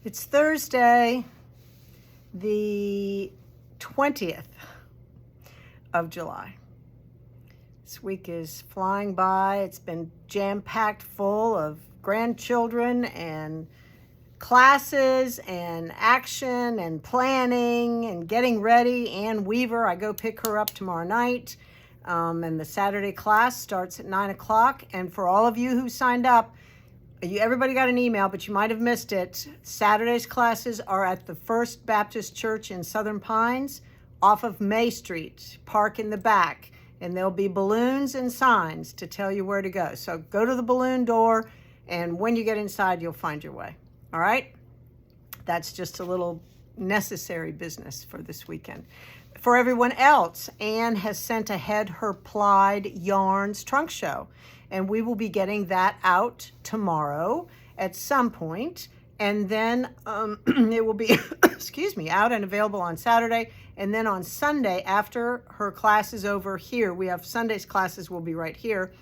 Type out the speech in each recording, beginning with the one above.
It's Thursday, the 20th of July. This week is flying by. It's been jam-packed full of grandchildren and classes and action and planning and getting ready. Ann Weaver, I go pick her up tomorrow night. And the Saturday class starts at 9 o'clock. And for all of you who signed up, everybody got an email, but you might have missed it. Saturday's classes are at the First Baptist Church in Southern Pines off of May Street. Park in the back. And there'll be balloons and signs to tell you where to go. So go to the balloon door, and when you get inside, you'll find your way. All right? That's just a little necessary business for this weekend. For everyone else, Anne has sent ahead her Plied Yarns trunk show, and we will be getting that out tomorrow at some point, and then it will be, excuse me, out and available on Saturday, and then on Sunday, after her class is over here, we have Sunday's classes will be right here,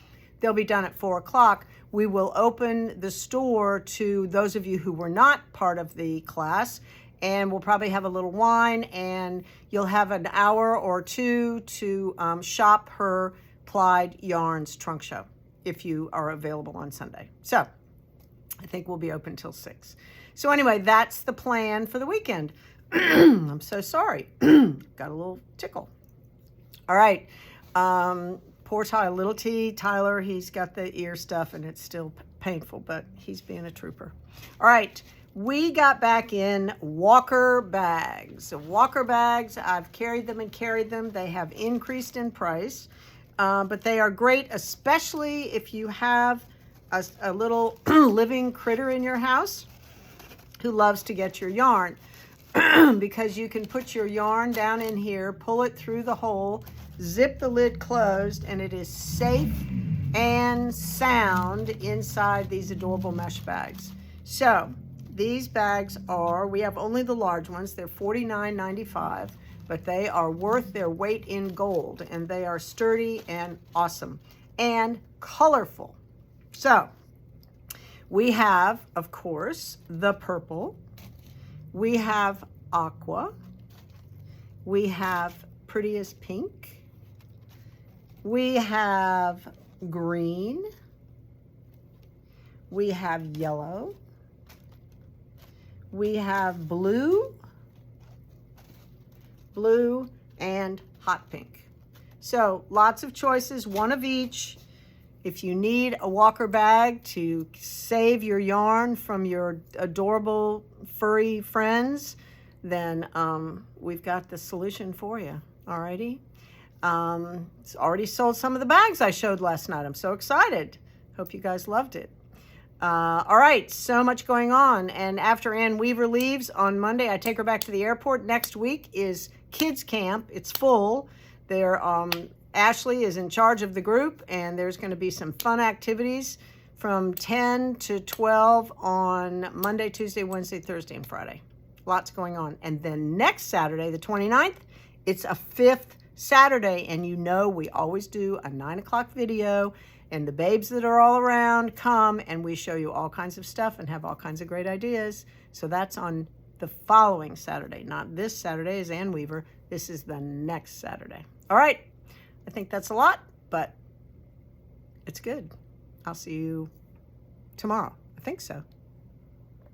they'll be done at 4 o'clock. We will open the store to those of you who were not part of the class, and we'll probably have a little wine, and you'll have an hour or two to shop her Plied Yarns trunk show if you are available on Sunday. So I think we'll be open till 6. So anyway, that's the plan for the weekend. I'm so sorry. Got a little tickle. All right. Poor Tyler, little T, Tyler, he's got the ear stuff and it's still painful, but he's being a trooper. All right. We got back in Walker bags. Walker bags, I've carried them and carried them. They have increased in price, but they are great, especially if you have a little living critter in your house who loves to get your yarn, because you can put your yarn down in here, pull it through the hole, zip the lid closed, and it is safe and sound inside these adorable mesh bags. So these bags are, we have only the large ones, they're $49.95, but they are worth their weight in gold, and they are sturdy and awesome and colorful. So we have, of course, the purple, we have aqua, we have prettiest pink, we have green, we have yellow, we have blue, and hot pink. So lots of choices, one of each. If you need a Walker bag to save your yarn from your adorable furry friends, then we've got the solution for you. Alrighty. It's already sold some of the bags I showed last night. I'm so excited. Hope you guys loved it. All right, so much going on. And after Ann Weaver leaves on Monday, I take her back to the airport. Next week is kids camp. It's full. Ashley is in charge of the group, and there's going to be some fun activities from 10 to 12 on Monday, Tuesday, Wednesday, Thursday, and Friday. Lots going on. And then next Saturday, the 29th, it's a 5th Saturday, and you know we always do a 9 o'clock video, and the babes that are all around come, and we show you all kinds of stuff and have all kinds of great ideas. So that's on the following Saturday. Not this Saturday is Ann Weaver. This is the next Saturday. All right. I think that's a lot, but it's good. I'll see you tomorrow. I think so.